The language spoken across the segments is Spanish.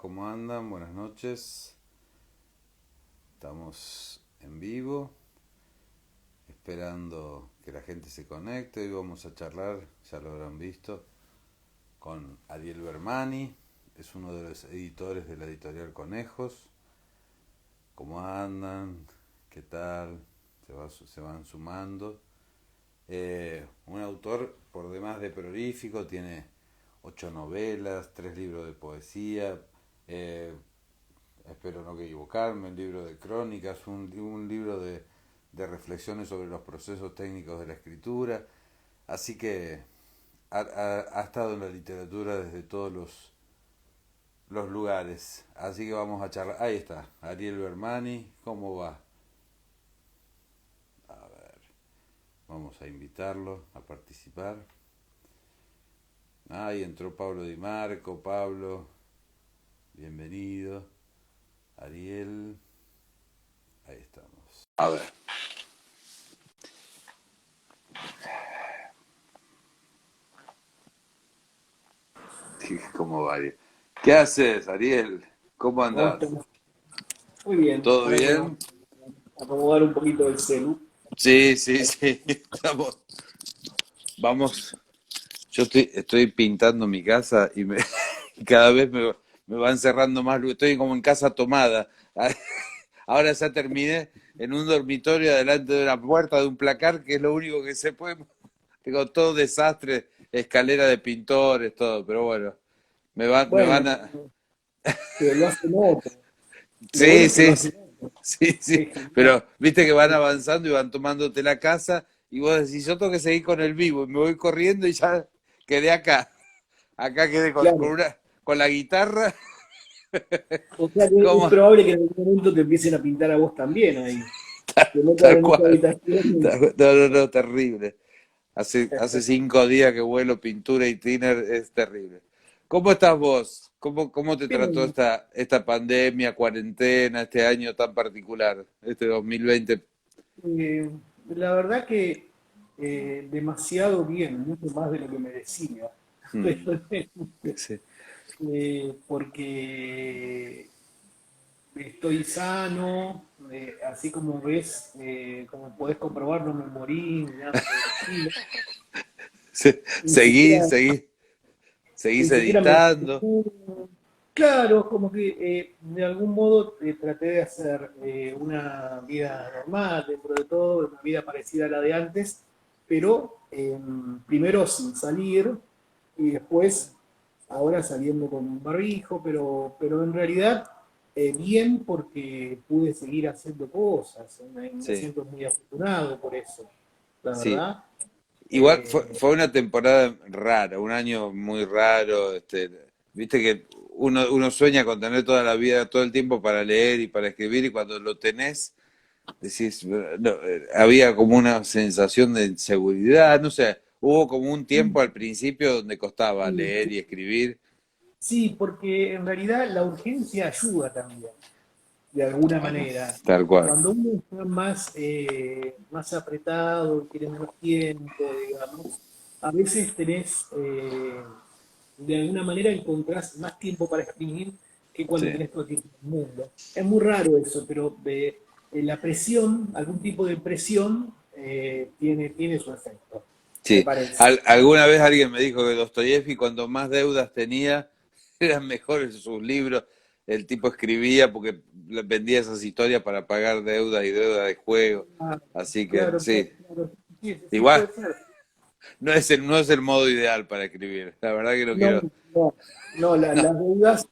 ¿cómo andan? Buenas noches. Estamos en vivo, esperando que la gente se conecte. Hoy vamos a charlar, ya lo habrán visto, con Ariel Bermani. Es uno de los editores de la editorial Conejos. ¿Cómo andan? ¿Qué tal? Se van sumando. Un autor por demás de prolífico, tiene 8 novelas, 3 libros de poesía, eh, espero no equivocarme, un libro de crónicas, un libro de reflexiones sobre los procesos técnicos de la escritura. Así que ha estado en la literatura desde todos los lugares. Así que vamos a charlar. Ahí está, Ariel Bermani, ¿cómo va? A ver, vamos a invitarlo a participar. Ahí entró Pablo Di Marco. Pablo, bienvenido. Ariel, ahí estamos. A ver. ¿Cómo va, Ariel? ¿Qué haces, Ariel? ¿Cómo ¿Cómo andás? estamos? Muy bien, ¿Todo ahora que vamos bien? a acomodar un poquito el celu. Sí, sí, sí. Estamos, vamos. Yo estoy pintando mi casa y cada vez me van cerrando más luz. Estoy como en casa tomada. Ahora ya terminé en un dormitorio delante de una puerta, de un placar, que es lo único que se puede. Tengo todo desastre, escalera de pintores, todo, pero bueno, me Bueno, van a. pero lo hacen otros. Lo bueno Sí, es que lo sí, hacen sí, otros. sí, sí, Es genial. pero viste que van avanzando y van tomándote la casa y vos decís, yo tengo que seguir con el vivo y me voy corriendo y ya quedé acá quedé Claro. con la guitarra, O sea que es como probable que en algún momento te empiecen a pintar a vos también ahí. Te metan tal en esa cual, habitación. no, no, no, terrible. Hace 5 días que vuelo pintura y thinner, es terrible. ¿Cómo estás vos? ¿Cómo te trató Bien, esta pandemia, cuarentena, este año tan particular, este 2020? eh, la verdad que demasiado bien, mucho más de lo que merecía. Hmm, sí. Porque estoy sano, así como ves, como podés comprobar, no me morí ni nada por el estilo. Ni Seguís, siquiera, seguís, seguís ni siquiera me editando. enfermé. Claro, como que de algún modo traté de hacer una vida normal, dentro de todo, una vida parecida a la de antes, pero primero sin salir y después ahora saliendo con un barbijo, pero en realidad bien porque pude seguir haciendo cosas, me Sí, siento muy afortunado por eso, la sí. verdad. Igual Eh, fue una temporada rara, un año muy raro. Viste que uno sueña con tener toda la vida, todo el tiempo para leer y para escribir, y cuando lo tenés, decís, no, había como una sensación de inseguridad, no sé, hubo como un tiempo al principio donde costaba leer y escribir. sí, porque en realidad la urgencia ayuda también, de alguna Bueno, manera. tal cual. Cuando uno está más apretado, tiene menos tiempo, digamos, a veces tenés, de alguna manera encontrás más tiempo para escribir que cuando Sí, tenés todo el tiempo del mundo. Es muy raro eso, pero la presión, algún tipo de presión, tiene su efecto, me sí. parece. Alguna vez alguien me dijo que Dostoyevsky, cuando más deudas tenía, eran mejores sus libros. El tipo escribía porque le vendía esas historias para pagar deudas y deudas de juego. Ah, Así que claro, claro, sí, claro. Sí, sí, sí, igual puede ser. no es el modo ideal para escribir. La verdad que no No, quiero. no, no, No, las deudas,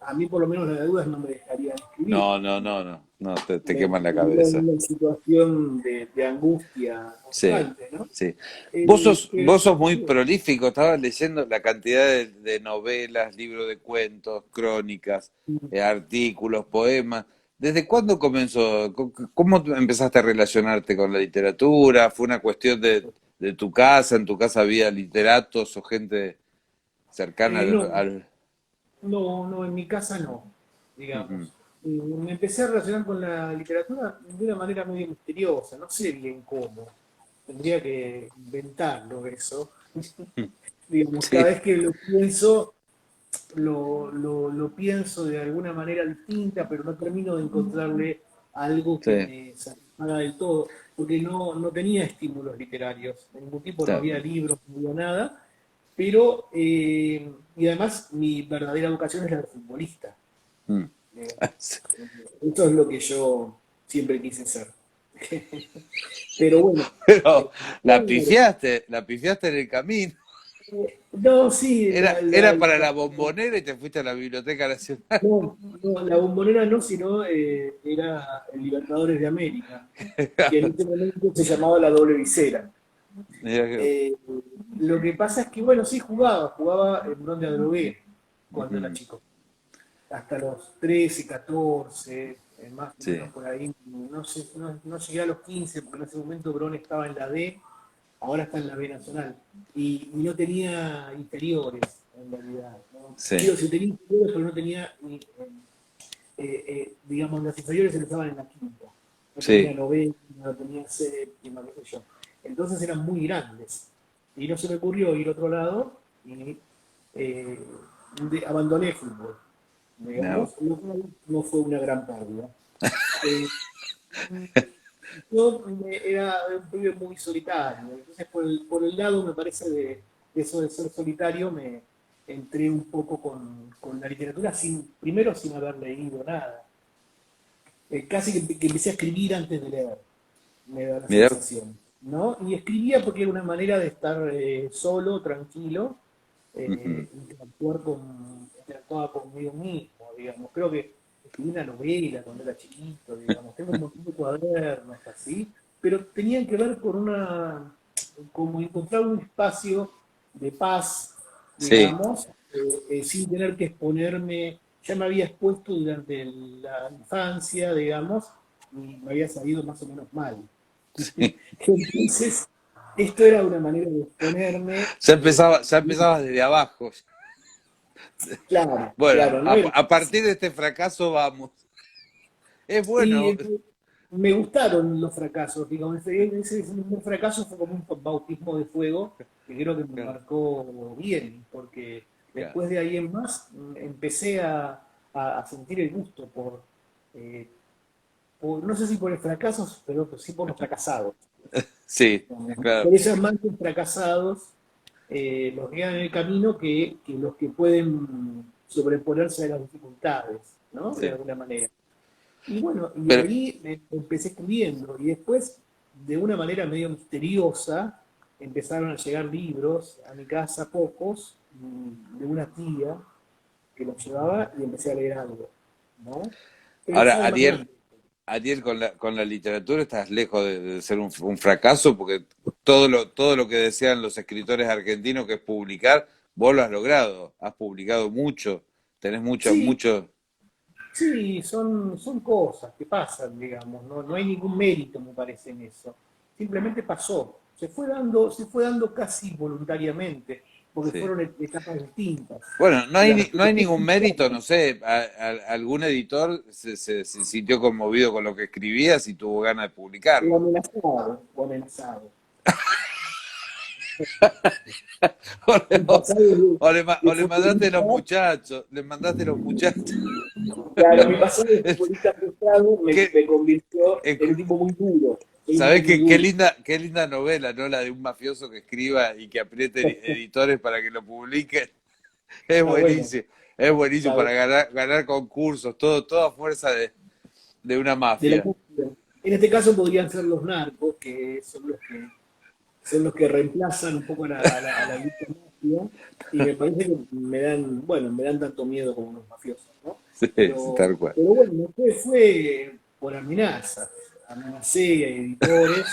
a mí por lo menos las deudas no me dejarían escribir. no, no, no, no, no, te Me queman la pondría en cabeza. una situación de angustia Sí, constante, ¿no? sí. Eh, Vos que- sos muy prolífico, estaba leyendo la cantidad de novelas, libros de cuentos, crónicas, artículos, poemas. ¿Desde cuándo comenzó? ¿Cómo tú empezaste a relacionarte con la literatura? ¿Fue una cuestión de tu casa? ¿En tu casa había literatos o gente cercana no, al... no, en mi casa no, Ujú. digamos. Me empecé a relacionar con la literatura de una manera medio misteriosa, no sé bien cómo. Tendría que inventarlo eso. Digamos, cada Sí, vez que lo pienso, lo pienso de alguna manera distinta, pero no termino de encontrarle algo que Sí, me satisfaga del todo, porque no tenía estímulos literarios, de ningún tipo, no claro. había libros, no había nada, pero, y además mi verdadera vocación es la de futbolista. Mm. Eh, Eso es lo que yo siempre quise ser. Pero bueno, Pero claro, la pifiaste en el camino. no, sí, Era para la Bombonera y te fuiste a la Biblioteca Nacional. no, no, la Bombonera no, sino era el Libertadores de América, que en ese momento se llamaba la doble visera. Mirá que- Eh, lo que pasa es que, bueno, sí jugaba en donde adrogué cuando era Mm, chico. Hasta los 13, 14, más o menos sí, por ahí. No, sé, no llegué a los 15, porque en ese momento Bron estaba en la D, ahora está en la B Nacional. Y no tenía inferiores, en realidad. ¿No? sí, Digo, si tenía inferiores, pero no tenía, digamos, las inferiores se estaban en la quinta. No tenía sí. novena, no tenía séptima, qué sé yo. Entonces eran muy grandes. Y no se me ocurrió ir a otro lado y eh, abandoné el fútbol, No. digamos, lo cual no fue una gran pérdida. Eh, yo era un pibe muy solitario, entonces por el lado, me parece, de eso de ser solitario, me entré un poco con la literatura, primero sin haber leído nada. Casi que empecé a escribir antes de leer, me da la Mirá, sensación, ¿no? Y escribía porque era una manera de estar solo, tranquilo, ujú, interactuaba conmigo mismo, digamos. Creo que escribí una novela cuando era chiquito, digamos. Tengo un montón de cuadernos así, pero tenían que ver con como encontrar un espacio de paz, sí, digamos, sin tener que exponerme. Ya me había expuesto durante la infancia, digamos, y me había salido más o menos mal. sí. Entonces, esto era una manera de exponerme. Ya empezabas desde abajo. Claro, Bueno, claro, no era a fácil. partir de este fracaso vamos. Es Y bueno, me gustaron los fracasos, digamos, ese mismo fracaso fue como un bautismo de fuego que creo que me claro, marcó bien, porque claro, después de ahí en más empecé a sentir el gusto eh, no sé si por el fracaso, pero sí por los fracasados. sí, claro. Por esos más fracasados los guían en el camino que los que pueden sobreponerse a las dificultades, ¿no? De Sí. alguna manera. Y bueno, y Pero ahí empecé escribiendo, y después, de una manera medio misteriosa, empezaron a llegar libros a mi casa, pocos, de una tía que los llevaba y empecé a leer algo, ¿no? Pero ahora, fue más grande. Ariel, con la literatura estás lejos de ser un fracaso, porque todo lo que desean los escritores argentinos, que es publicar, vos lo has logrado. Has publicado mucho, tenés Sí, mucho. sí, son cosas que pasan, digamos, no hay ningún mérito, me parece, en eso. Simplemente pasó, se fue dando casi voluntariamente, porque Sí. fueron etapas distintas. Bueno, Digamos, no hay ningún mérito, no sé, algún editor se sintió conmovido con lo que escribías y tuvo ganas de o publicarlo. amenazado, o amenazado. O le, Mi pasado de o le mandaste futbolista, los muchachos, le mandaste los muchachos. claro, mi pasado de futbolista frustrado ¿Qué, me convirtió eh, en un tipo muy duro, en un tipo ¿Sabés muy duro. qué linda novela, ¿no? La de un mafioso que escriba y que apriete editores para que lo publiquen. Es Está bueno, buenísimo. Es buenísimo está para bueno. ganar concursos, todo a fuerza de una De la mafia. mafia. En este caso podrían ser los narcos, que son los que reemplazan un poco a la lucha mafia, y me parece que me dan tanto miedo como los mafiosos, ¿no? Sí, sí, Pero, tal cual. pero bueno, fue por amenazas. Amenacé a editores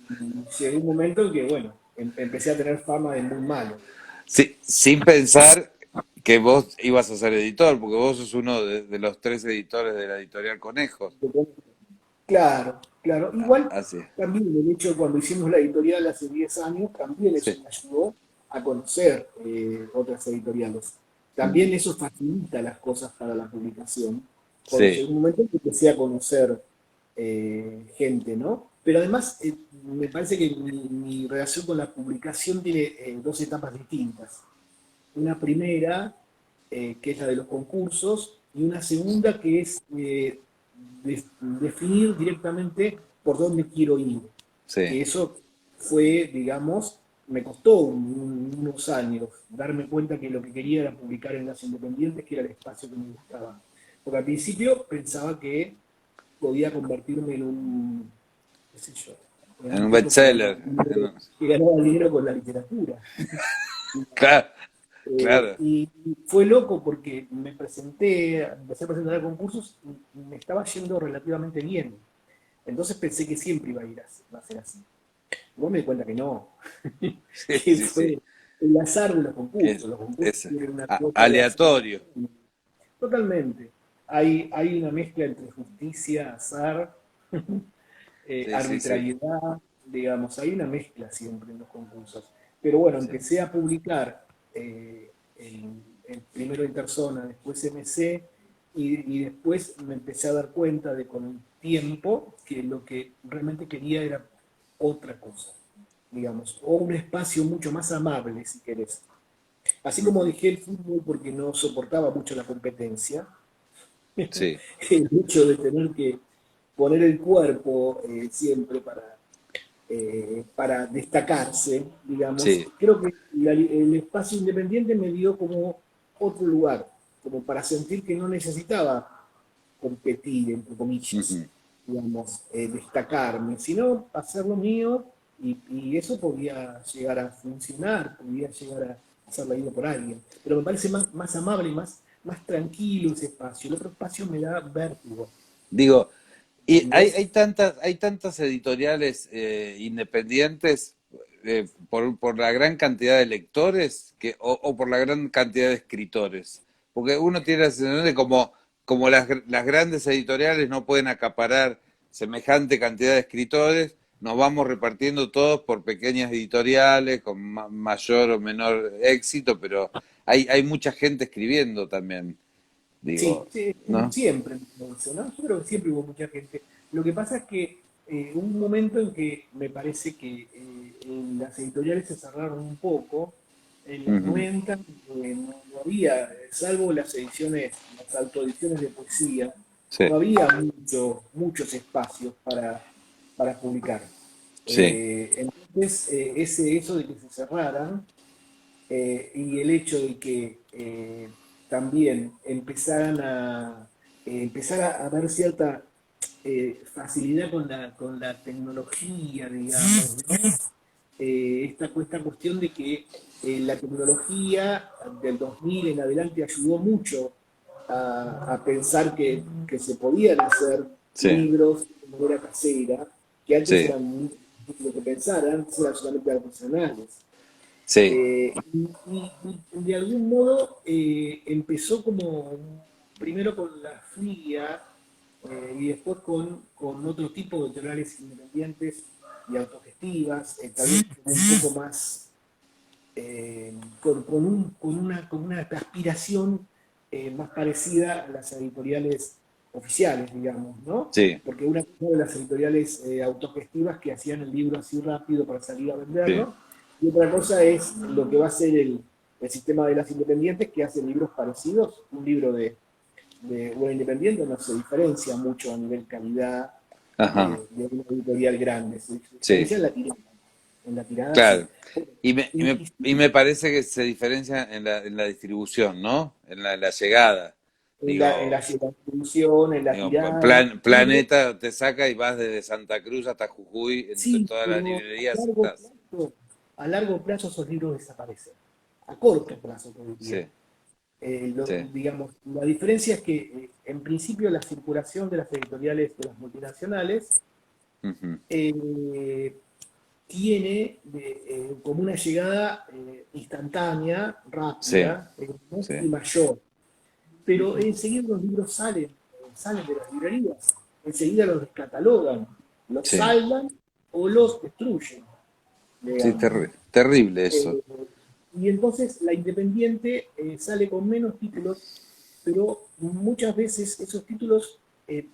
y llegó un momento en que, bueno, empecé a tener fama de muy malo. Sí, sin pensar que vos ibas a ser editor, porque vos sos uno de los tres editores de la editorial Conejos. Claro, claro. Igual Así, también el hecho de cuando hicimos la editorial hace 10 años, también eso sí, me ayudó a conocer otras editoriales. También eso facilita las cosas para la publicación. Cuando sí, llegó un momento en que empecé a conocer gente, ¿no? Pero además me parece que mi relación con la publicación tiene dos etapas distintas. Una primera que es la de los concursos, y una segunda que es definir directamente por dónde quiero ir. Que sí, eso fue, digamos, me costó unos años darme cuenta que lo que quería era publicar en las independientes, que era el espacio que me gustaba. Porque al principio pensaba que podía convertirme en un, qué sé yo, en en un un tipo bestseller. que ganaba dinero con la literatura. Claro, claro, Y fue loco porque me presenté, empecé a presentar a concursos y me estaba yendo relativamente bien. Entonces pensé que siempre iba a ir a ser así. Luego me di cuenta que no, sí, que sí, sí, fue el azar de los que concursos. Los concursos es tienen una cuota de azar. aleatorio. Totalmente. Hay una mezcla entre justicia, azar, Sí, sí, sí, arbitrariedad, digamos, hay una mezcla siempre en los concursos. Pero bueno, sí, empecé a publicar primero Interzona, después MC, y después me empecé a dar cuenta de con el tiempo que lo que realmente quería era otra cosa, digamos, o un espacio mucho más amable, si querés. Así como ujú, dejé el fútbol porque no soportaba mucho la competencia, sí, el hecho de tener que poner el cuerpo siempre para destacarse, digamos, sí, creo que el espacio independiente me dio como otro lugar, como para sentir que no necesitaba competir, entre comillas, ujú, digamos, destacarme, sino hacer lo mío y eso podía llegar a funcionar, podía llegar a ser leído por alguien. Pero me parece más amable y más tranquilo ese espacio. El otro espacio me da vértigo, digo, y ¿entendés? hay tantas editoriales independientes por la gran cantidad de lectores o por la gran cantidad de escritores. Porque uno tiene la sensación de como las grandes editoriales no pueden acaparar semejante cantidad de escritores, nos vamos repartiendo todos por pequeñas editoriales con mayor o menor éxito, pero hay mucha gente escribiendo también, Sí, digo, sí, ¿no? siempre, eso, ¿no? Yo creo que siempre hubo mucha gente. Lo que pasa es que hubo un momento en que me parece que las editoriales se cerraron un poco. En los Ujú, 90 no había, salvo las ediciones, las autoediciones de poesía, no sí, había muchos espacios para publicar. sí, Entonces, eso de que se cerraran y el hecho de que también empezara a haber cierta facilidad con la tecnología, digamos, ¿no? Esta cuestión de que la tecnología del 2000 en adelante ayudó mucho a pensar que se podían hacer sí, libros de manera casera, que antes sí, eran muy difíciles de pensar, antes eran solamente artesanales. sí. Y de algún modo empezó como primero con la FLIA y después con otro tipo de editoriales independientes y autogestivas, tal vez un poco más con una aspiración más parecida a las editoriales oficiales, digamos, ¿no? Sí, Porque una cosa de las editoriales autogestivas que hacían el libro así rápido para salir a sí, venderlo, y otra cosa es lo que va a ser el sistema de las independientes que hacen libros parecidos. Un libro de una independiente no se diferencia mucho a nivel calidad ajá, de una editorial grande, se sí, diferencia en la tirada. En la tirada sí. claro. Y me parece que se diferencia en la distribución, ¿no? En la llegada. En la Digo, distribución, en la digo, tirada, ¿no? Pero, Planeta te saca y vas desde Santa Cruz hasta Jujuy, en sí, todas las pero librerías estás. a largo plazo esos libros desaparecen. A corto plazo, te diría. Sí, sí, Digamos, la diferencia es que, en principio, la circulación de las editoriales de las multinacionales ujú, eh, tiene como una llegada instantánea, sí, rápida, sí, y mayor. Pero ujú, enseguida los libros salen de las librerías, enseguida los descatalogan, los sí, saldan o los destruyen, sí, digamos. terrible eso. Eh, y entonces la Independiente sale con menos títulos, pero muchas veces esos títulos, en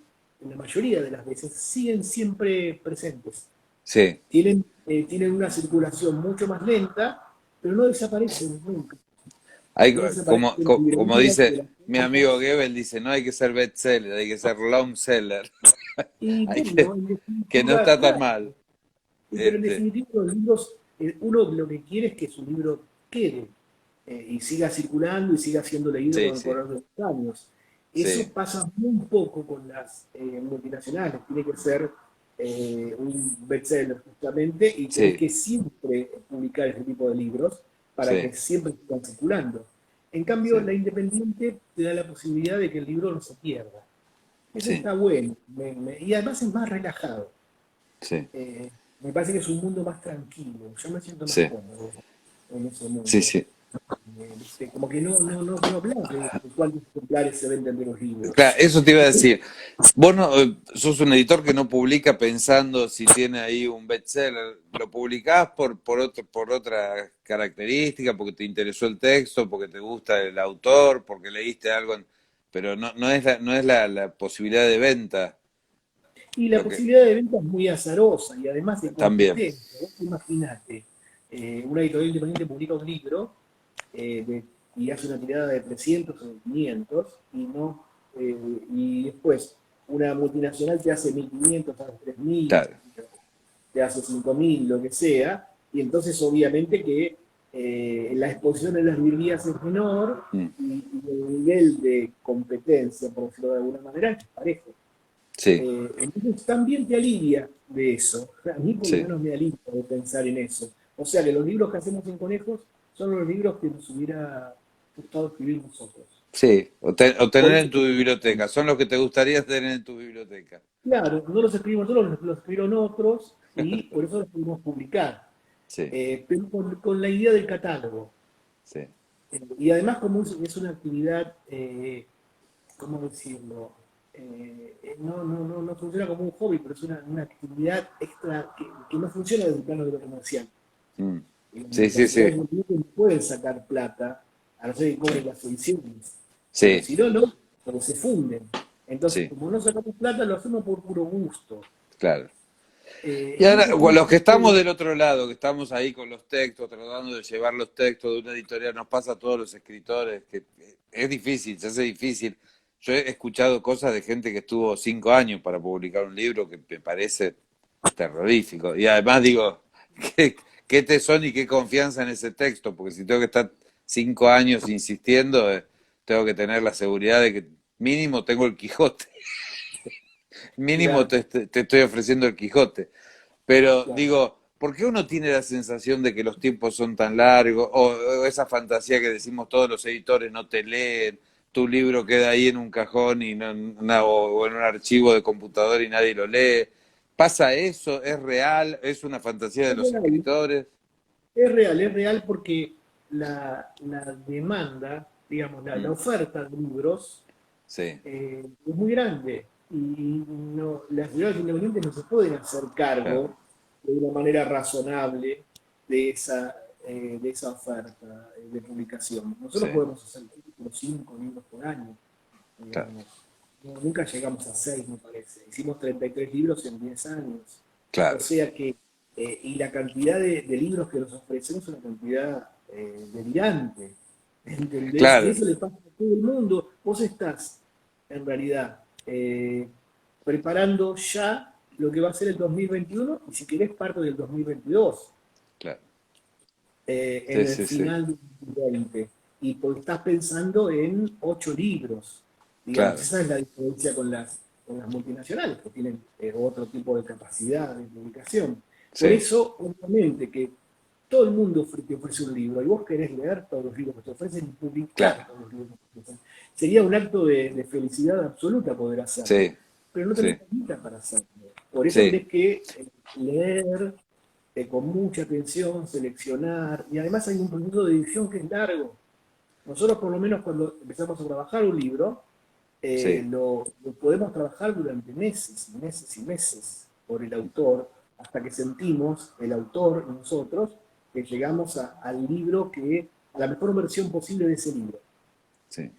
la mayoría de las veces, siguen siempre presentes. Sí, Tienen una circulación mucho más lenta, pero no desaparecen nunca. Hay, Entonces parece que las como librerías de dice las mi amigo casas, Goebbels, dice, no hay que ser bestseller, hay que ser long seller. y Hay bueno, en que no definitiva, está tan claro, mal. pero en Este, definitiva los libros, uno lo que quiere es que su libro quede y siga circulando y siga siendo leído sí, con el sí, correr de los años. Eso sí, pasa muy poco con las multinacionales, tiene que ser un bestseller justamente y tenés sí, que siempre publicar ese tipo de libros para que sí, siempre sigan circulando. En cambio, sí, la independiente te da la posibilidad de que el libro no se pierda. Eso sí, está bueno y además es más relajado. sí, Eh, Me parece que es un mundo más tranquilo. Yo me siento más sí, cómodo en ese sí, mundo. sí. Como que no hablas de cuántos ejemplares se venden de los Claro, libros. eso te iba a decir. Vos no, sos un editor que no publica pensando si tiene ahí un bestseller. Lo publicás por otra característica, porque te interesó el texto, porque te gusta el autor, porque leíste algo, pero no es la posibilidad de venta Y la lo que posibilidad de venta es muy azarosa y además de también. competencia. Vos imaginate, una editorial independiente publica un libro y hace una tirada de 300 o 500 y después una multinacional te hace 1500 a 3000, Claro, te hace 5000, lo que sea, y entonces obviamente que la exposición en las librerías es menor mm, y el nivel de competencia, por decirlo de alguna manera, es parejo. sí, Entonces también te alivia de eso. A mí por lo sí, menos me alivia de pensar en eso. O sea que los libros que hacemos en Conejos son los libros que nos hubiera gustado escribir nosotros. sí. O Por tener eso, en tu biblioteca. Son los que te gustaría tener en tu biblioteca. claro, no los escribimos nosotros, los escribieron otros y por eso los pudimos publicar. Sí, Pero con la idea del catálogo. sí, Y además como es una actividad, ¿cómo decirlo? No funciona como un hobby, pero es una actividad extra que no funciona desde el plano de lo comercial. mm, sí, Las sí, ciudades sí, independientes no pueden sacar plata, a no ser que cobren las ediciones. Pero sí, si no, no, porque se funden. Entonces, sí, como no sacamos plata, lo hacemos por puro gusto. claro. Y ahora, Entonces, como los que estamos del otro lado, que estamos ahí con los textos, tratando de llevar los textos de una editorial, nos pasa a todos los escritores, que es difícil, se hace difícil. Yo he escuchado cosas de gente que estuvo 5 años para publicar un libro que me parece terrorífico. Y además digo, ¿qué, qué tesón y qué confianza en ese texto? Porque si tengo que estar 5 años insistiendo, tengo que tener la seguridad de que mínimo tengo el Quijote, mínimo claro, te estoy ofreciendo el Quijote. Pero claro. digo, ¿por qué uno tiene la sensación de que los tiempos son tan largos? O esa fantasía que decimos todos los editores no te leen, tu libro queda ahí en un cajón y o en un archivo de computador y nadie lo lee. ¿Pasa eso? ¿Es real? ¿Es una fantasía de Es los real, escritores? es real porque la demanda, digamos, la Mm, oferta de libros sí, es muy grande y no, las ciudades independientes no se pueden hacer claro, cargo de una manera razonable de esa oferta de publicación. sí, Nosotros podemos hacer 5 libros por año, claro, digamos. Nunca llegamos a 6, me parece. Hicimos 33 libros en 10 años. O claro, sea que, y la cantidad de libros que nos ofrecen es una cantidad delirante. ¿Entendés? Y claro, eso le pasa a todo el mundo. Vos estás, en realidad, preparando ya lo que va a ser el 2021 y si querés parte del 2022 claro. Sí, en el sí, sí, final del 2020 y porque estás pensando en 8 libros. Digamos, claro, esa es la diferencia con las multinacionales, que tienen otro tipo de capacidad de publicación. Por sí, eso, obviamente, que todo el mundo te ofrece un libro y vos querés leer todos los libros que te ofrecen y claro, publicar todos los libros que te ofrecen. Sería un acto de felicidad absoluta poder hacerlo, sí, pero no tenés sí, guita para hacerlo. Por eso sí, tenés que leer con mucha atención, seleccionar, y además hay un proceso de edición que es largo. Nosotros por lo menos cuando empezamos a trabajar un libro, sí, lo podemos trabajar durante meses y meses y meses por el autor, hasta que sentimos, el autor y nosotros, que llegamos al libro a la mejor versión posible de ese libro. sí,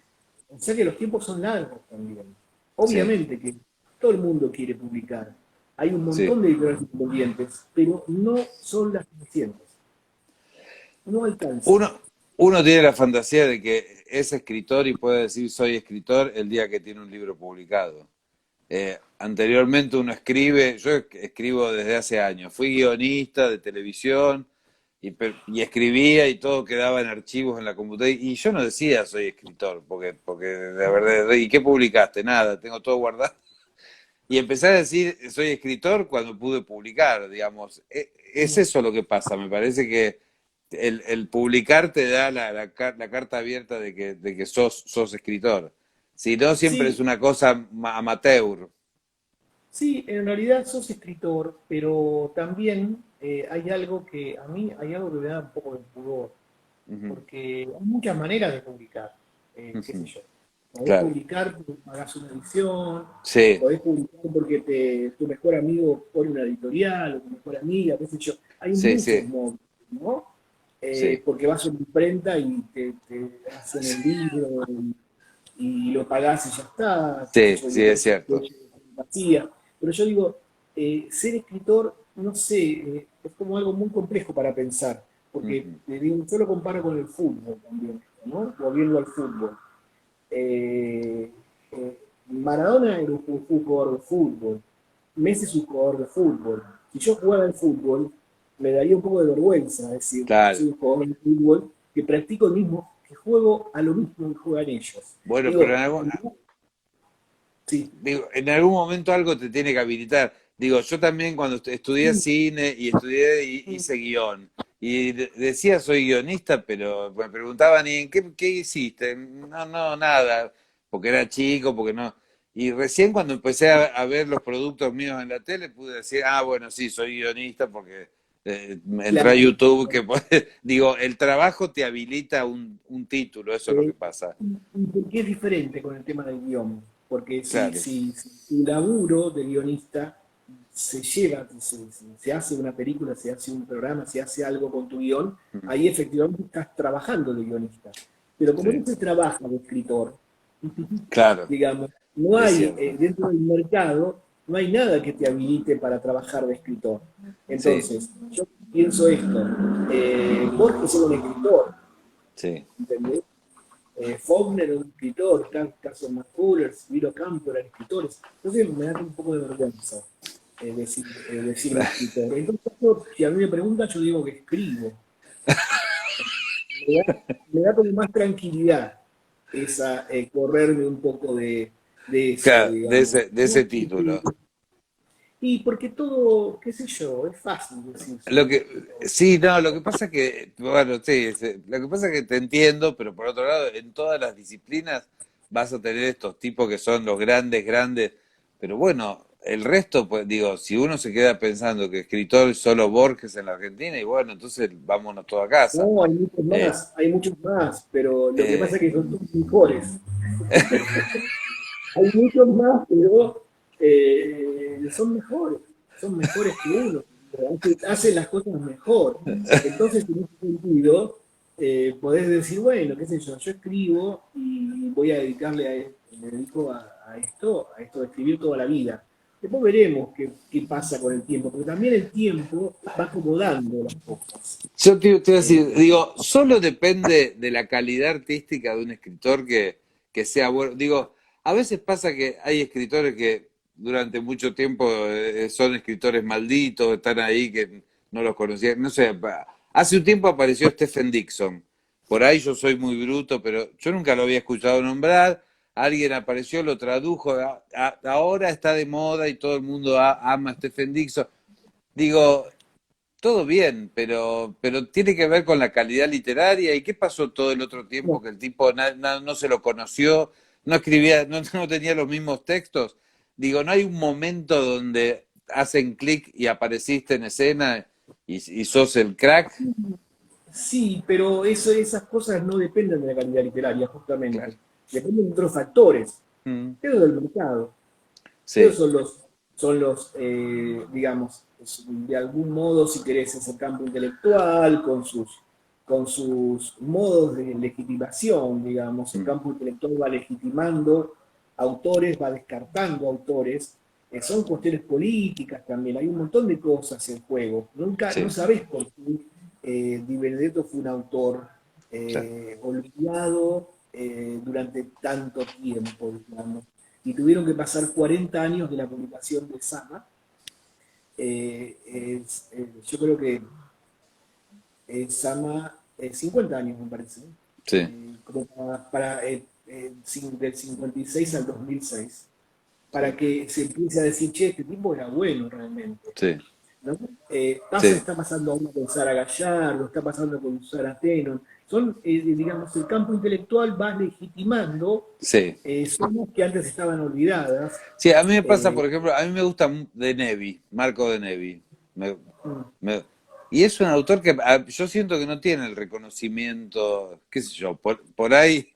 O sea que los tiempos son largos también. sí, Obviamente que todo el mundo quiere publicar. Hay un sí. montón de editoriales independientes, pero no son las suficientes. No Uno, alcanzan. uno tiene la fantasía de que es escritor y puede decir soy escritor el día que tiene un libro publicado. Anteriormente uno escribe, yo escribo desde hace años, fui guionista de televisión y escribía y todo quedaba en archivos en la computadora y yo no decía soy escritor, porque de verdad, ¿y qué publicaste? Nada, tengo todo guardado. Y empecé a decir soy escritor cuando pude publicar, digamos. Es eso lo que pasa, me parece que el publicar te da la carta abierta de que sos escritor. Si no, siempre es Sí, una cosa amateur. sí, en realidad sos escritor, pero también hay algo que a mí, hay algo que me da un poco de pudor, Ujú, porque hay muchas maneras de publicar, qué sé ujú. yo. Podés Claro. publicar porque pagás una edición, Sí, podés publicar porque tu mejor amigo pone una editorial, o tu mejor amiga, qué sé yo. Hay sí, muchos sí, modos, ¿no? sí, Porque vas a una imprenta y te hacen el libro y lo pagás y ya está, qué sé sí, yo, y sí, es aparece cierto. vacía. Pero yo digo, ser escritor, no sé, es como algo muy complejo para pensar, porque Ujú. digo, yo lo comparo con el fútbol también, ¿no? Volviendo al fútbol. Eh, Maradona era un jugador de fútbol, Messi es un jugador de fútbol. Si yo jugara al fútbol, me daría un poco de vergüenza decir, Claro. soy un jugador de fútbol que practico el mismo, que juego a lo mismo que juegan ellos. Bueno, pero Digo, sí, digo, en algún momento algo te tiene que habilitar. Digo, yo también cuando estudié sí, cine y estudié hice guión. Y decía soy guionista, pero me preguntaban, ¿y en qué hiciste? No, no, nada, porque era chico, porque no. Y recién cuando empecé a ver los productos míos en la tele, pude decir, ah, bueno, sí, soy guionista, porque entré a claro. YouTube, digo, el trabajo te habilita un título, eso es lo que pasa. ¿Y por qué es diferente con el tema del guión? Porque Claro. si tu laburo de guionista se lleva, se hace una película, se hace un programa, se hace algo con tu guión, Ujú. ahí efectivamente estás trabajando de guionista. Pero como no Sí, se trabaja de escritor, claro, digamos, no es hay, cierto. dentro del mercado, no hay nada que te habilite para trabajar de escritor. Sí, Entonces, yo pienso esto, vos que sos un escritor, sí. ¿entendés? Faulkner era un escritor, Carson McCullers, Vito Campo eran escritores. Entonces me da un poco de vergüenza decirme escritor. Entonces, si a mí me preguntan, yo digo que escribo. Me da, me da como más tranquilidad esa, correrme un poco de eso, Claro, digamos. de ese título. Y porque todo, qué sé yo, es fácil decir soy Lo que, escritor. sí, no, lo que pasa es que, bueno, sí, lo que pasa es que te entiendo, pero por otro lado, en todas las disciplinas vas a tener estos tipos que son los grandes, grandes, pero bueno, el resto, pues digo, si uno se queda pensando que escritor es solo Borges en la Argentina, y bueno, entonces vámonos todos a casa. No, Eh, hay muchos más, pero lo que pasa es eh, que son todos mejores. Hay muchos más, pero son mejores que uno, hacen las cosas mejor. Entonces, en ese sentido, podés decir, bueno, qué sé yo escribo y voy a dedicarle me dedico a esto de escribir toda la vida. Después veremos qué pasa con el tiempo, porque también el tiempo va acomodando las cosas. Yo te iba a Eh, decir, digo, solo depende de la calidad artística de un escritor que sea bueno. Digo, a veces pasa que hay escritores que durante mucho tiempo son escritores malditos, están ahí que no los conocía. No sé, hace un tiempo apareció Stephen Dixon. Por ahí yo soy muy bruto, pero yo nunca lo había escuchado nombrar. Alguien apareció, lo tradujo. Ahora está de moda y todo el mundo ama a Stephen Dixon. Digo, todo bien, pero tiene que ver con la calidad literaria. ¿Y qué pasó todo el otro tiempo no, que el tipo no se lo conoció, no escribía, no tenía los mismos textos? Digo, ¿no hay un momento donde hacen clic y apareciste en escena y sos el crack? sí, pero esas cosas no dependen de la calidad literaria, Claro. justamente. Dependen de otros factores. Mm, Pero del mercado. Esos sí. son los digamos, de algún modo, si querés, ese campo intelectual, con sus modos de legitimación, digamos, el Mm, campo intelectual va legitimando autores, va descartando autores, son cuestiones políticas también, hay un montón de cosas en juego. Nunca, no sí. sabés por qué Di Benedetto fue un autor, Claro. olvidado durante tanto tiempo, digamos. Y tuvieron que pasar 40 años de la publicación de Sama. Yo creo que Sama, 50 años me parece, Sí, como del 56 al 2006, para sí, que se empiece a decir, che, este tipo era bueno realmente. sí, ¿No? sí, Está pasando ahora con Sara Gallardo, está pasando con Sara Tenon. Son, digamos, el campo intelectual va legitimando sí. zonas que antes estaban olvidadas. Sí, a mí me pasa, Eh, por ejemplo, a mí me gusta de Nevi, Marco de Nevi. Me, mm, y es un autor que yo siento que no tiene el reconocimiento, qué sé yo, por ahí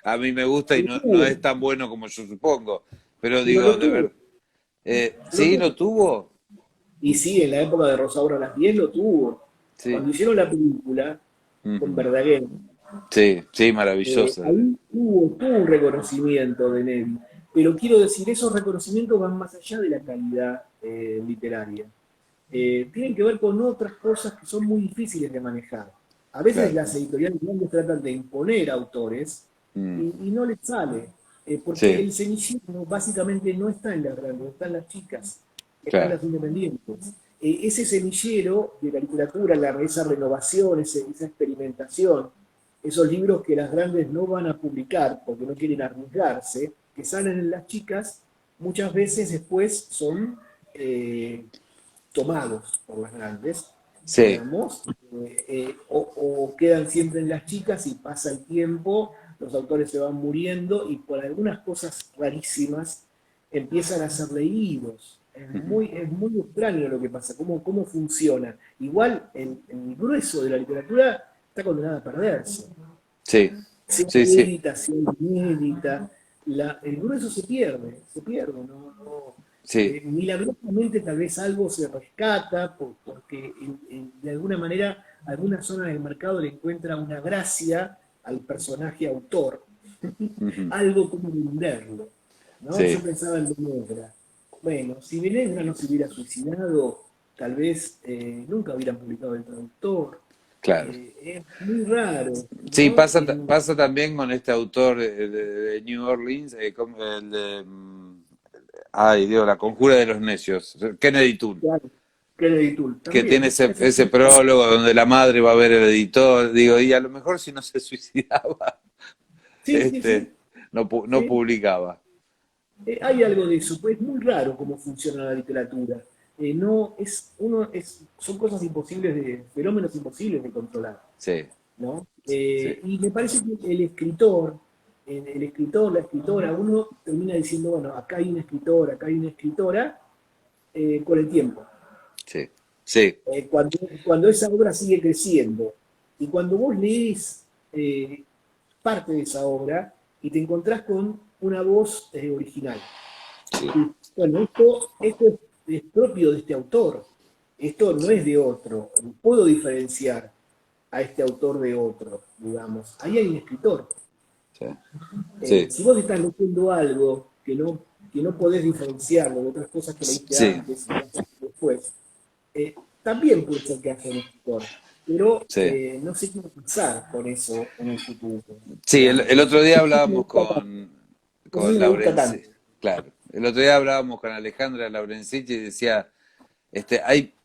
a mí me gusta y lo no es tuvo, tan bueno como yo supongo. Pero pero digo, lo de tuvo, ver, lo sí, lo tuvo. tuvo. Y sí, en la época de Rosaura las 10 lo tuvo. Sí, Cuando hicieron la película con ujú. Verdaguer, Sí, sí, maravilloso. ahí tuvo un reconocimiento de Nevi. Pero quiero decir, esos reconocimientos van más allá de la calidad literaria. Tienen que ver con otras cosas que son muy difíciles de manejar. A veces Claro. las editoriales grandes tratan de imponer autores Mm, y no les sale, porque sí, el semillero básicamente no está en las grandes, está en las chicas, está en claro. las independientes. Ese semillero de la literatura, esa renovación, esa experimentación, esos libros que las grandes no van a publicar porque no quieren arriesgarse, que salen en las chicas, muchas veces después son tomados por las grandes, Sí. digamos, o quedan siempre en las chicas y pasa el tiempo, los autores se van muriendo y por algunas cosas rarísimas empiezan a ser leídos. Ujú. Es muy extraño lo que pasa, cómo funciona. Igual el grueso de la literatura está condenada a perderse. Sí, Sea sí, sí, edita, sea inédita, el grueso se pierde, sí. milagrosamente tal vez algo se rescata porque de alguna manera alguna zona del mercado le encuentra una gracia al personaje autor, Ujú. algo como venderlo, ¿no? Yo Sí, pensaba en Vinegra. Bueno, si Vinegra no se hubiera suicidado, tal vez nunca hubieran publicado el traductor. claro. Es muy raro, Sí, ¿no? pasa también con este autor de New Orleans, como el de, ay Dios, La Conjura de los Necios, Kennedy Toole, Claro, Kennedy Toole que tiene también. ese prólogo donde la madre va a ver el editor, digo, y a lo mejor si no se suicidaba, Sí, sí, sí. este, no Sí. publicaba. Hay algo de eso, pues es muy raro cómo funciona la literatura. No, son cosas imposibles fenómenos imposibles de controlar, Sí, ¿no? sí, Y me parece que el escritor, la escritora, uno termina diciendo, bueno, acá hay un escritor, acá hay una escritora, con el tiempo. sí, sí, Cuando esa obra sigue creciendo y cuando vos lees parte de esa obra y te encontrás con una voz original. sí, Y, bueno, esto es propio de este autor, esto no sí, es de otro, puedo diferenciar a este autor de otro, digamos. Ahí hay un escritor. sí, sí, Si vos estás leyendo algo que no podés diferenciarlo de otras cosas que leíste sí, antes y después, también puede ser que haya un escritor, pero sí. no sé qué va a pasar con eso en el futuro, Sí, el digamos. otro día No me hablábamos gusta tanto, no sé con si me gusta Laurenci, tanto. claro, el otro día hablábamos con Alejandra Laurencici y decía,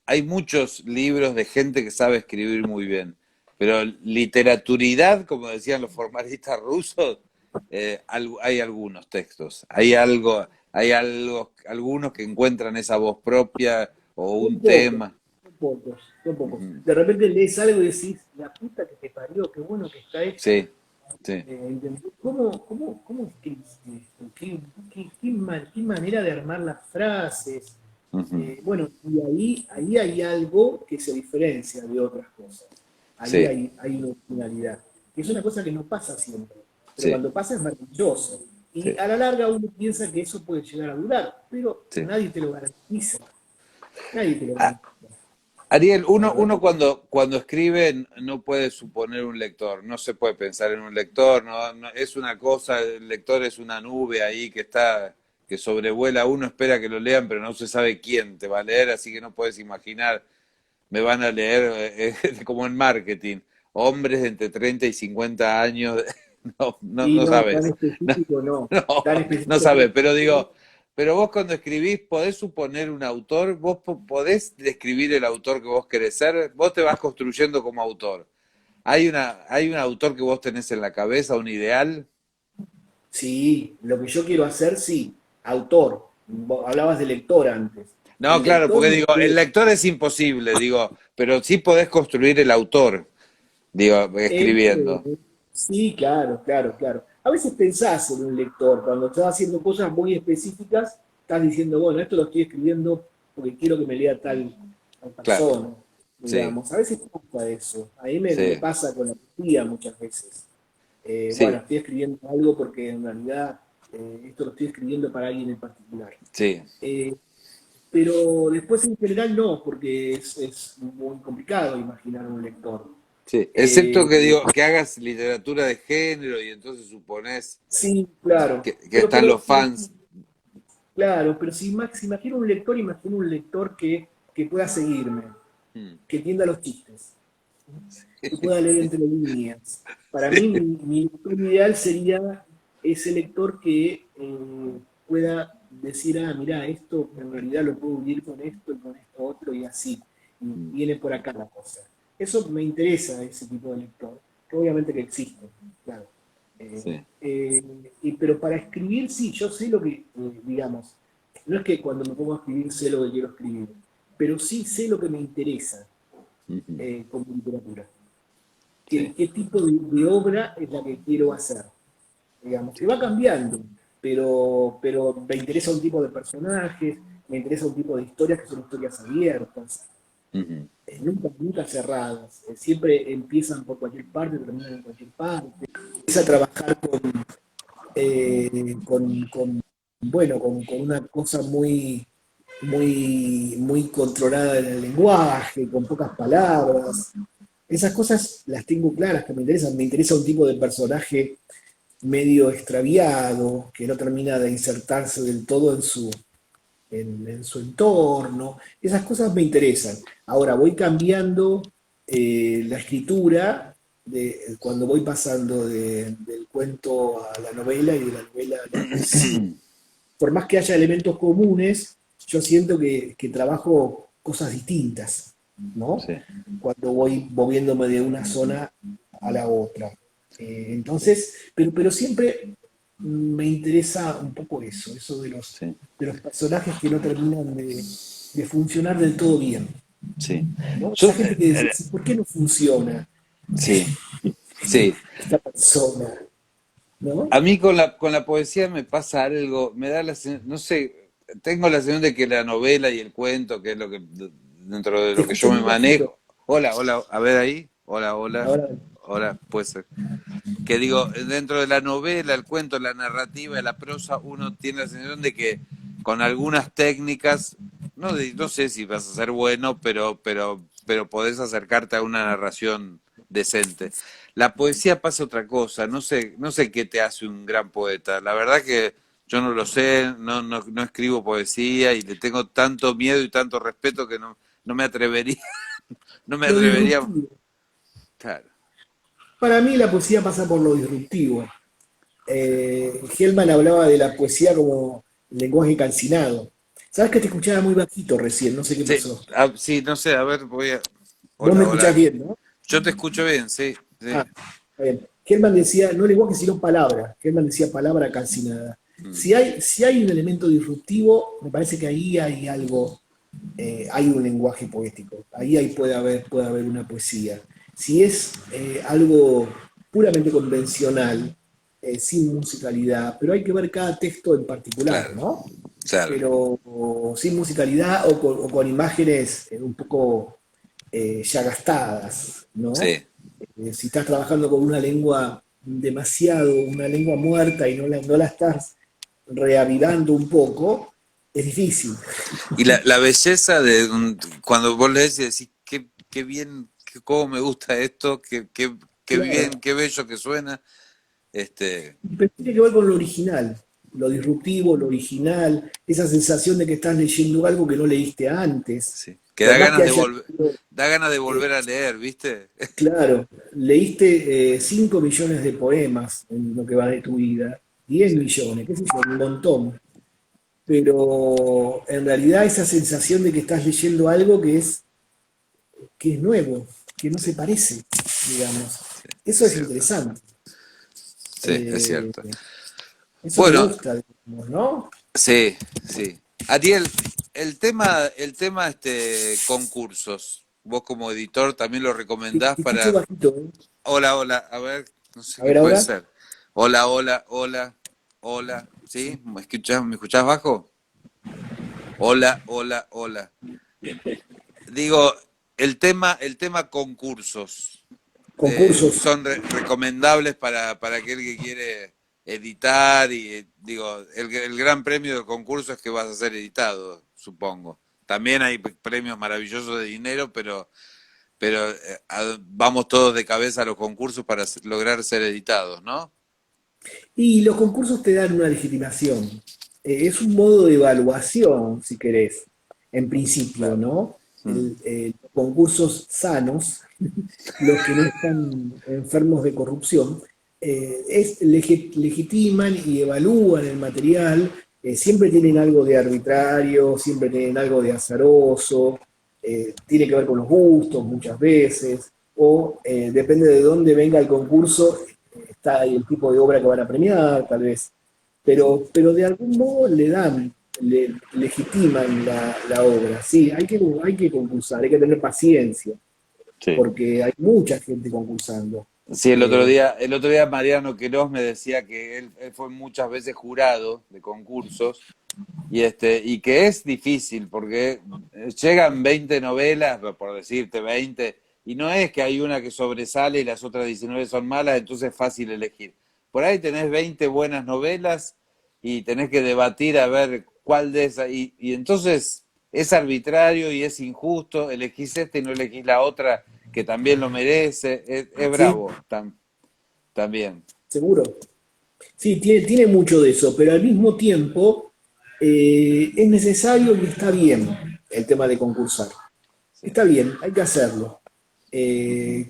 hay muchos libros de gente que sabe escribir muy bien, pero literaturidad, como decían los formalistas rusos, hay algunos textos, algunos que encuentran esa voz propia o Son un pocos, tema. son pocos, son pocos. Ujú. De repente lees algo y decís, la puta que te parió, qué bueno que está esto. Sí, sí, ¿Cómo escribiste esto? ¿Qué manera de armar las frases? ujú, Bueno, y ahí hay algo que se diferencia de otras cosas. Ahí sí, hay una originalidad. Que es una cosa que no pasa siempre, pero sí, cuando pasa es maravilloso. Y sí, a la larga uno piensa que eso puede llegar a durar, pero sí. nadie te lo garantiza. Nadie te lo Ah, garantiza, Ariel, ¿verdad? uno cuando escribe no puede suponer un lector, no se puede pensar en un lector, es una cosa, el lector es una nube ahí que sobrevuela, uno espera que lo lean, pero no se sabe quién te va a leer, así que no puedes imaginar, me van a leer como en marketing. hombres de entre 30 y 50 años, Y no no, tan sabes, no, específico no, tan no específico sabes, pero no. digo, pero vos cuando escribís podés suponer un autor, vos podés describir el autor que vos querés ser, vos te vas construyendo como autor. Hay un autor que vos tenés en la cabeza, un ideal. Sí, lo que yo quiero hacer, sí, autor. Vos hablabas de lector antes. No, El claro, lector porque me digo, el interesa. lector es imposible, digo, pero sí podés construir el autor, digo, escribiendo. Sí, claro, claro, claro. A veces pensás en un lector, cuando estás haciendo cosas muy específicas, estás diciendo, bueno, esto lo estoy escribiendo porque quiero que me lea tal Claro, persona, sí, digamos. A veces pasa eso. A mí me sí, pasa con la poesía muchas veces. Bueno, sí, estoy escribiendo algo porque en realidad esto lo estoy escribiendo para alguien en particular. sí, Eh, pero después en general no, porque es muy complicado imaginar un lector. sí. Excepto Eh, que digo, que hagas literatura de género y entonces suponés sí, claro. que Pero, están pero, los pero fans. claro, pero si imagino un lector que pueda seguirme, Mm. que entienda los chistes, que pueda leer entre líneas. Para mí, Sí, mi lector ideal sería ese lector que pueda decir, ah, mirá, esto en realidad lo puedo unir con esto y con esto otro y así. Y mm, viene por acá la cosa. Eso me interesa, ese tipo de lector, que obviamente que existe, claro. Eh, sí. pero para escribir, sí, yo sé lo que, digamos, no es que cuando me pongo a escribir sé lo que quiero escribir, pero sí sé lo que me interesa Ujú, como literatura sí, qué tipo de obra es la que quiero hacer, digamos, que va cambiando, pero me interesa un tipo de personajes, me interesa un tipo de historias que son historias abiertas, ujú, nunca cerradas, siempre empiezan por cualquier parte, terminan en cualquier parte, empieza a trabajar con una cosa muy controlada en el lenguaje, con pocas palabras. Esas cosas las tengo claras que me interesan. Me interesa un tipo de personaje medio extraviado, que no termina de insertarse del todo en su entorno. Esas cosas me interesan. Ahora voy cambiando la escritura cuando voy pasando del cuento a la novela y de la novela a la poesía. Por más que haya elementos comunes, yo siento que trabajo cosas distintas, ¿no? sí. Cuando voy moviéndome de una zona a la otra. Entonces, pero siempre me interesa un poco eso Sí, de los personajes que no terminan de funcionar del todo bien, sí. ¿no? Yo, Esa gente que dice, ¿por qué no funciona sí, sí. esta persona? ¿No? A mí con la poesía me pasa algo, me da no sé, tengo la sensación de que la novela y el cuento, que es lo que dentro de Te lo que escucho yo me muy bajito. manejo. Hola, hola, a ver ahí. Hola, hola, Ahora, hola, puede ser. Que digo, dentro de la novela, el cuento, la narrativa, la prosa, uno tiene la sensación de que con algunas técnicas, no sé si vas a ser bueno, pero podés acercarte a una narración decente. La poesía pasa otra cosa, no sé qué te hace un gran poeta. La verdad que yo no lo sé, no escribo poesía y le tengo tanto miedo y tanto respeto que no me atrevería, no me lo atrevería. disruptivo. Claro. Para mí la poesía pasa por lo disruptivo. Hellman hablaba de la poesía como lenguaje calcinado. Sabes que te escuchaba muy bajito recién, no sé qué Sí, pasó. sí, no sé, a ver, voy a... Vos me Hola, escuchás hola. bien, ¿no? Yo te escucho bien, sí, sí. Ah, está bien. Hellman decía, no lenguaje sino palabra. Hellman decía palabra calcinada. Mm, Si hay un elemento disruptivo, me parece que ahí hay algo, hay un lenguaje poético. Ahí puede haber una poesía. Si es algo puramente convencional, sin musicalidad, pero hay que ver cada texto en particular, claro, ¿no? claro. Pero sin musicalidad o con imágenes un poco ya gastadas, ¿no? Sí. Si estás trabajando con una lengua muerta y no la estás reavivando un poco, es difícil. Y la belleza de cuando vos lees y decís, qué bien, cómo me gusta esto, qué Claro. bien, qué bello que suena. Este, Pero tiene que ver con lo original, lo disruptivo, lo original, esa sensación de que estás leyendo algo que no leíste antes. sí. Que por más que haya... da ganas de eh, volver a leer, ¿viste? claro, leíste 5 millones de poemas en lo que va de tu vida, 10 Sí, millones, qué sé yo, un montón. Pero en realidad esa sensación de que estás leyendo algo que es nuevo, que no sí, se parece, digamos. sí, Eso es es cierto. interesante. Sí, es Eh, cierto. eso me Bueno, gusta, digamos, ¿no? sí, sí. Ariel, el tema concursos. Vos como editor también lo recomendás Te escucho para. bajito, ¿eh? Hola, hola, a ver, no sé A qué ver puede ahora. ser. Hola, hola, hola, hola. Sí. ¿Sí? Me escuchás bajo? Hola, hola, hola. Digo, el tema concursos. Concursos. Son recomendables para aquel que quiere editar y digo, el gran premio del concurso es que vas a ser editado, supongo. También hay premios maravillosos de dinero, pero vamos todos de cabeza a los concursos para lograr ser editados, ¿no? Y los concursos te dan una legitimación. Es un modo de evaluación, si querés, en principio, Claro. ¿no? Mm. Concursos sanos, los que no están enfermos de corrupción, legitiman y evalúan el material, siempre tienen algo de arbitrario, siempre tienen algo de azaroso, tiene que ver con los gustos muchas veces, o depende de dónde venga el concurso, está ahí el tipo de obra que van a premiar, tal vez, pero de algún modo legitiman la obra. Sí, hay que concursar, hay que tener paciencia, Sí. porque hay mucha gente concursando. Sí, Eh, el otro día Mariano Queiroz me decía que él fue muchas veces jurado de concursos y que es difícil porque llegan 20 novelas, por decirte 20, y no es que hay una que sobresale y las otras 19 son malas, entonces es fácil elegir. Por ahí tenés 20 buenas novelas y tenés que debatir a ver cuál de esas, y entonces es arbitrario y es injusto, elegís esta y no elegís la otra que también lo merece, es sí, bravo también. seguro. Sí, tiene mucho de eso, pero al mismo tiempo es necesario y está bien el tema de concursar. Sí. Está bien, hay que hacerlo.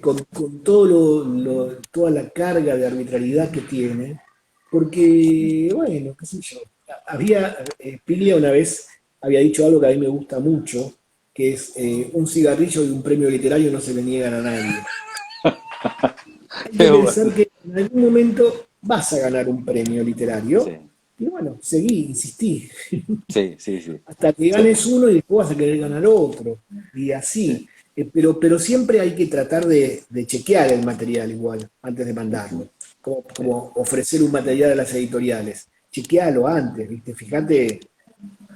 Con todo toda la carga de arbitrariedad que tiene, porque, bueno, qué sé yo, Piglia una vez había dicho algo que a mí me gusta mucho, que es un cigarrillo y un premio literario no se le niegan a nadie. Hay que pensar que en algún momento vas a ganar un premio literario, Sí, y bueno, seguí, insistí, sí, sí, sí, hasta que sí, ganes uno y después vas a querer ganar otro, y sí. así. Pero siempre hay que tratar de chequear el material igual, antes de Ujú, mandarlo. sí. Como ofrecer un material a las editoriales. Chequealo antes, ¿viste? Fíjate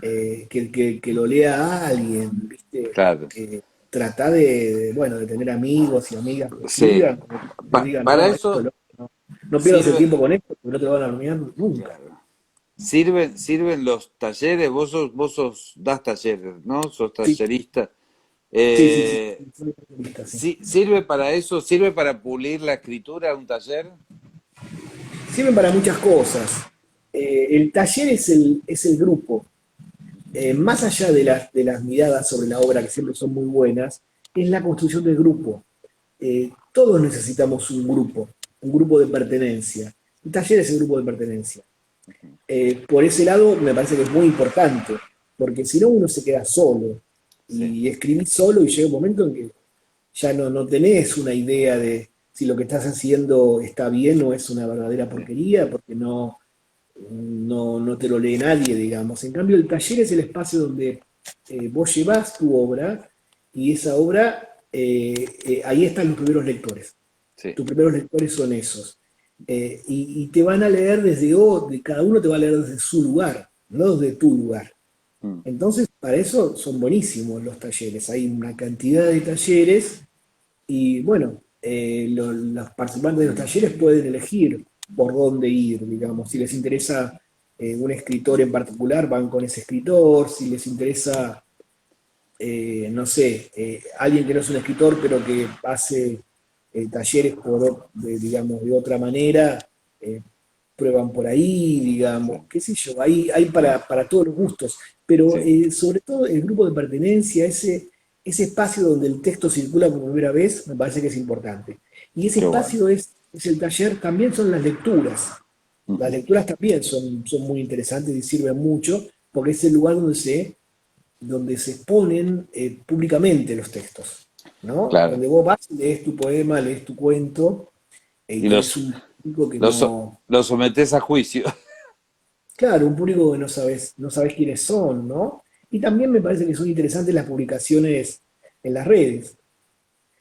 que lo lea alguien, ¿viste? Claro. Trata bueno, de tener amigos y amigas que Sí. escriban, que te digan, Para no, esto, eso no, no pierdas el sirve, tiempo con esto, porque no te lo van a arruinar nunca. claro. Sirven los talleres, das talleres, ¿no? Sos Sí, tallerista. sí, sí, sí, Eh, soy especialista, sí. ¿Sirve para eso? ¿Sirve para pulir la escritura un taller? Sirven para muchas cosas. El taller es el grupo. Más allá de las miradas sobre la obra, que siempre son muy buenas, es la construcción del grupo. Todos necesitamos un grupo de pertenencia. El taller es el grupo de pertenencia. Por ese lado me parece que es muy importante, porque si no uno se queda solo Sí, y escribís solo y llega un momento en que ya no tenés una idea de si lo que estás haciendo está bien o es una verdadera sí, porquería, porque no te lo lee nadie, digamos. En cambio, el taller es el espacio donde vos llevas tu obra y esa obra, ahí están los primeros lectores. sí. Tus primeros lectores son esos. Y te van a leer cada uno te va a leer desde su lugar, no desde tu lugar. Mm, Entonces, para eso son buenísimos los talleres. Hay una cantidad de talleres y bueno, los participantes de los talleres pueden elegir por dónde ir, digamos. Si les interesa un escritor en particular, van con ese escritor. Si les interesa, no sé, alguien que no es un escritor, pero que hace talleres digamos, de otra manera, eh, prueban por ahí, sí, digamos, qué sé yo, hay para todos los gustos. Pero sí, sobre todo el grupo de pertenencia, ese espacio donde el texto circula por primera vez, me parece que es importante. Y ese Qué bueno. espacio es el taller, también son las lecturas. Las Ujú. lecturas también son muy interesantes y sirven mucho, porque es el lugar donde se exponen públicamente los textos, ¿no? Claro. Donde vos vas, lees tu poema, lees tu cuento, y Y tenés un público que los, so- no, los sometés a juicio. claro, un público que no sabes quiénes son, ¿no? Y también me parece que son interesantes las publicaciones en las redes.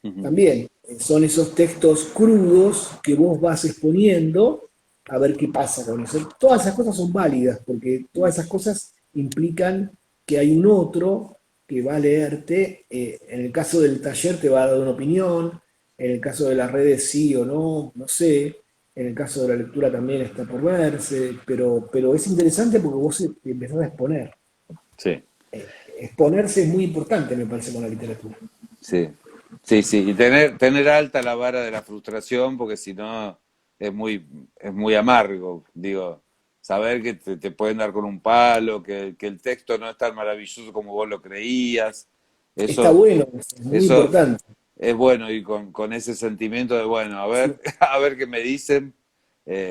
Ujú. También son esos textos crudos que vos vas exponiendo a ver qué pasa con eso. Todas esas cosas son válidas porque todas esas cosas implican que hay un otro que va a leerte. En el caso del taller te va a dar una opinión, en el caso de las redes sí o no, no sé. En el caso de la lectura también está por verse, pero es interesante porque vos te empezás a exponer. Sí, Exponerse es muy importante, me parece, con la literatura. sí. Sí, sí. Y tener alta la vara de la frustración, porque si no es muy amargo. Digo, saber que te pueden dar con un palo, que el texto no es tan maravilloso como vos lo creías. Está Eso, bueno, es muy eso importante. es bueno, y con ese sentimiento de, bueno, a Sí. ver, a ver qué me dicen.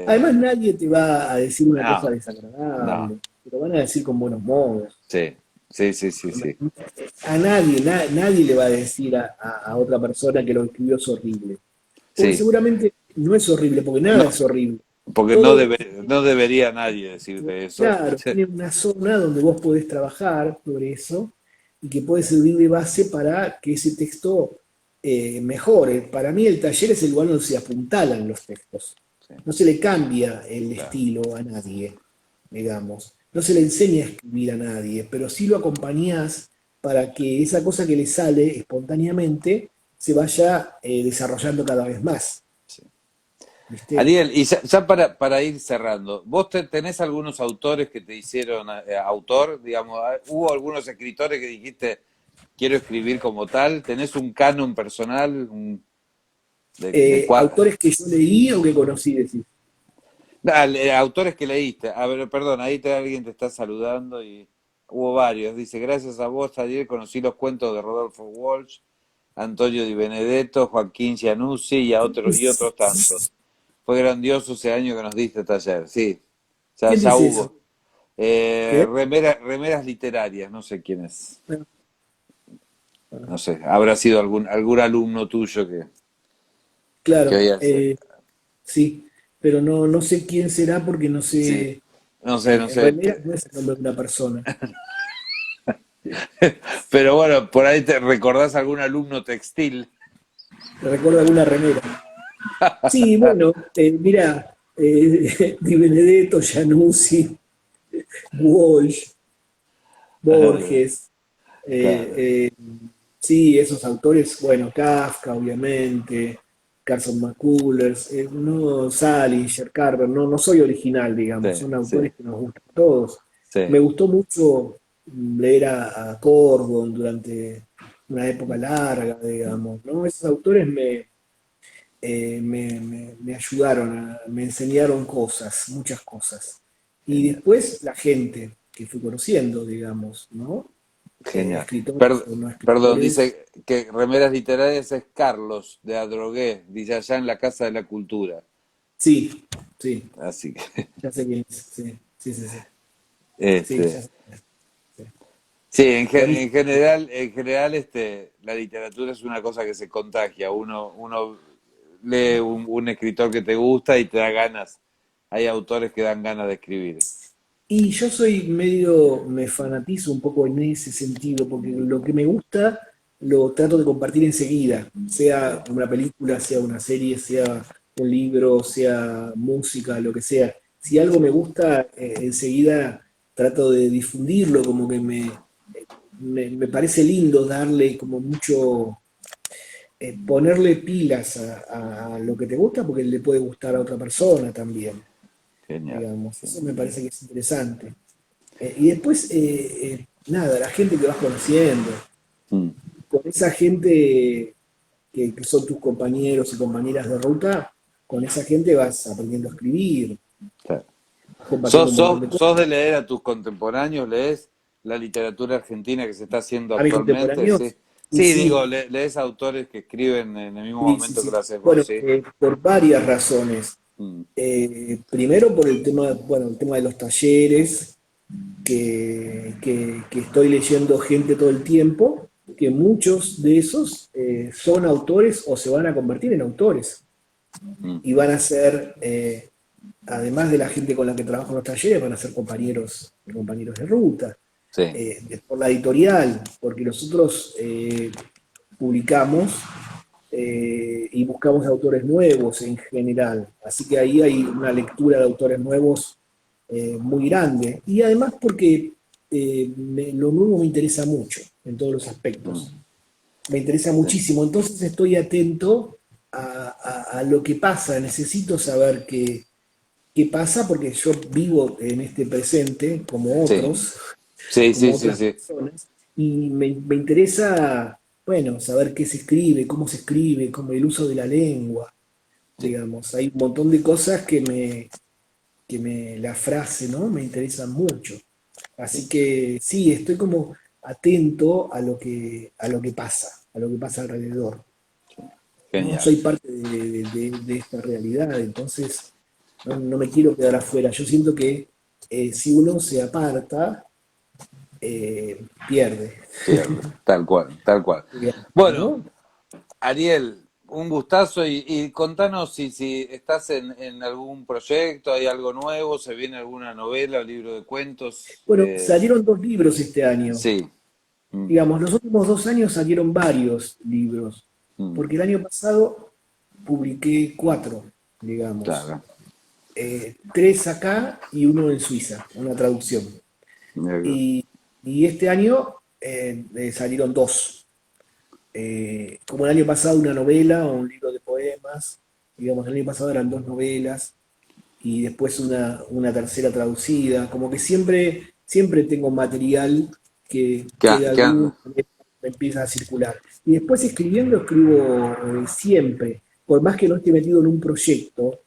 Además, Eh, nadie te va a decir una cosa no, no. desagradable, te lo van a decir con buenos modos. Sí, sí, sí, sí, sí. A nadie, nadie le va a decir a otra persona que lo escribió es horrible. Porque Sí. seguramente no es horrible, porque nada No, es horrible. porque Todo, no debería nadie decirte eso. claro, tiene una zona donde vos podés trabajar sobre eso y que puede servir de base para que ese texto mejore. Para mí el taller es el lugar donde se apuntalan los textos. Sí, No se le cambia el claro. estilo a nadie, digamos. No se le enseña a escribir a nadie, pero sí lo acompañás para que esa cosa que le sale espontáneamente se vaya desarrollando cada vez más. Sí. ¿Viste? Ariel, y ya para ir cerrando, ¿vos tenés algunos autores que te hicieron autor? Digamos, ¿hubo algunos escritores que dijiste, quiero escribir como tal? ¿Tenés un canon personal de Autores que yo leí o que conocí, decir. Dale, autores que leíste? A ver, perdón, alguien te está saludando y hubo varios. Dice, gracias a vos, ayer conocí los cuentos de Rodolfo Walsh, Antonio Di Benedetto, Joaquín Cianuzzi y otros tantos. Fue grandioso ese año que nos diste taller. Sí, ¿Quién ya dice eso? hubo. ¿Qué? Remeras literarias, no sé quién es. Bueno, bueno, No sé, habrá sido algún alumno tuyo que claro, hoy hace. sí, pero no sé quién será porque no Sí, sé. no sé, no sé. Remeras no es el nombre de una persona. Pero bueno, por ahí te recordás algún alumno textil. ¿Te recuerda alguna remera? Sí, bueno, mira, Di Benedetto, Januzzi, Walsh, Borges, eh, Claro, eh, sí, esos autores, bueno, Kafka, obviamente, Carson McCullers, no, Salinger, Carver, no soy original, digamos, sí, son sí, autores que nos gustan a todos. Me sí. gustó mucho leer a Cordon durante una época larga, digamos, ¿no? Esos autores me ayudaron, me enseñaron cosas, muchas cosas. Y Genial, después la gente que fui conociendo, digamos, ¿no? genial. Escritores o no Perdón, escritores. dice que Remeras Literarias es Carlos de Adrogué, dice allá en la Casa de la Cultura. Sí, sí, Así que, ya sé quién es. Sí, sí, sí, sí. Sí, ya este, sé quién es. Sí. sí, Buenísimo. en general, la literatura es una cosa que se contagia. Uno lee un escritor que te gusta y te da ganas. Hay autores que dan ganas de escribir. Y yo soy medio, me fanatizo un poco en ese sentido, porque lo que me gusta lo trato de compartir enseguida, sea Sí, una película, sea una serie, sea un libro, sea música, lo que sea. Si algo sí, me gusta, enseguida trato de difundirlo, como que me parece lindo darle como mucho, ponerle pilas a lo que te gusta, porque le puede gustar a otra persona también, genial, digamos. Eso genial. me parece que es interesante. Y después, nada, la gente que vas conociendo, Mm, con esa gente que son tus compañeros y compañeras de ruta, con esa gente vas aprendiendo a escribir, claro. vas compartiendo un montón de ¿Sos cosas. de leer a tus contemporáneos? ¿Lees la literatura argentina que se está haciendo A mis actualmente? contemporáneos, Sí. Y Sí, digo, sí, lees autores que escriben en el mismo sí, sí, momento que sí. lo haces vos, Bueno, ¿sí? por varias razones. Mm, Primero por el tema, bueno, el tema de los talleres, que estoy leyendo gente todo el tiempo, que muchos de esos son autores o se van a convertir en autores mm, y van a ser, además de la gente con la que trabajo en los talleres, van a ser compañeros de ruta, sí, por la editorial, porque nosotros publicamos y buscamos autores nuevos en general. Así que ahí hay una lectura de autores nuevos muy grande. Y además porque lo nuevo me interesa mucho en todos los mm, aspectos. Me interesa sí, muchísimo. Entonces estoy atento a lo que pasa. Necesito saber qué pasa porque yo vivo en este presente sí, sí, sí, como sí, otras sí, personas, y me interesa, bueno, saber qué se escribe, cómo se escribe, como el uso de la lengua, sí, digamos. Hay un montón de cosas la frase, ¿no? Me interesan mucho. sí, Así que sí, estoy como atento a lo que pasa alrededor. ¿No? genial. Soy parte de esta realidad, entonces no me quiero quedar afuera. Yo siento que si uno se aparta, pierde, Pierde, tal cual, tal cual. digamos, Bueno, ¿no? Ariel, un gustazo y contanos si estás en algún proyecto, hay algo nuevo, se viene alguna novela o libro de cuentos. Bueno, salieron dos libros este año. Sí, mm, Digamos, los últimos 2 años salieron varios libros, mm, porque el año pasado publiqué cuatro, digamos. claro. Tres acá y uno en Suiza, una traducción. Y, y este año salieron dos. Como el año pasado una novela o un libro de poemas, digamos, el año pasado eran dos novelas y después una tercera traducida, como que siempre tengo material que de Que alguna manera empieza a circular. Y después escribo siempre, por más que no esté metido en un proyecto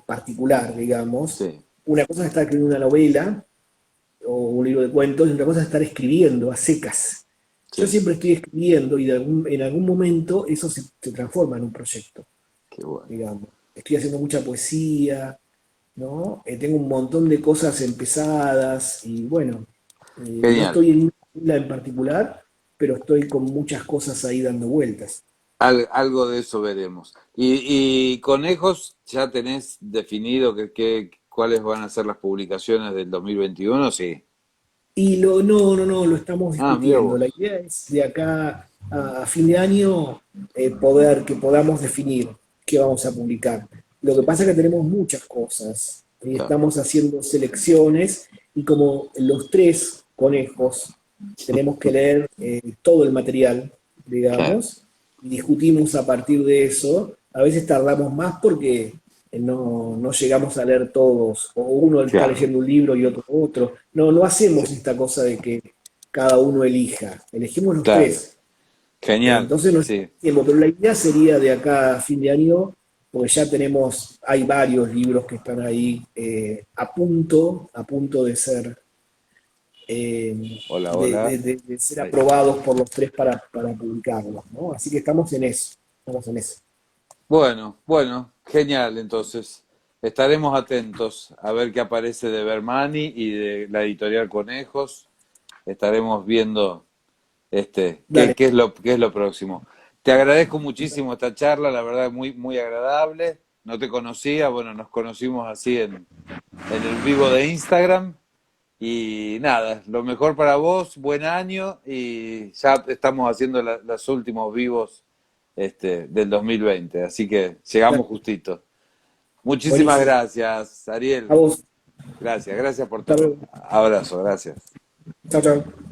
particular, digamos, sí, una cosa es estar escribiendo una novela o un libro de cuentos y otra cosa es estar escribiendo a secas. Yo sí, siempre estoy escribiendo y en algún momento eso se transforma en un proyecto, qué bueno. digamos. Estoy haciendo mucha poesía, ¿no? Tengo un montón de cosas empezadas y bueno, no Genial. estoy en una isla en particular, pero estoy con muchas cosas ahí dando vueltas. Algo de eso veremos. Y conejos, ¿ya tenés definido cuáles van a ser las publicaciones del 2021? Sí. Y no, lo estamos Ah, mira discutiendo. La vos. idea es de acá a fin de año que podamos definir qué vamos a publicar. Lo que Sí, pasa es que tenemos muchas cosas y claro, estamos haciendo selecciones y como los tres conejos tenemos que leer todo el material, claro, digamos, y discutimos a partir de eso. A veces tardamos más porque no llegamos a leer todos, o uno está claro, leyendo un libro y otro. No hacemos esta cosa de que cada uno elija, elegimos los claro. tres. Genial, Entonces no es sí. tiempo, pero la idea sería de acá a fin de año, porque ya hay varios libros que están ahí a punto de ser Hola, hola. de ser Ahí. aprobados por los tres para publicarlos, ¿no? Así que estamos en eso. Bueno, bueno, genial. Entonces, estaremos atentos a ver qué aparece de Bermani y de la editorial Conejos. Estaremos viendo Dale. qué es lo próximo. Te agradezco muchísimo esta charla, la verdad muy, muy agradable. No te conocía, bueno, nos conocimos así en el vivo de Instagram. Y nada, lo mejor para vos, buen año y ya estamos haciendo los últimos vivos del 2020, así que llegamos Dale. justito. Muchísimas Buenísimo. gracias, Ariel. A vos. Gracias, gracias por Hasta todo. luego. Abrazo, gracias. Chao, chao.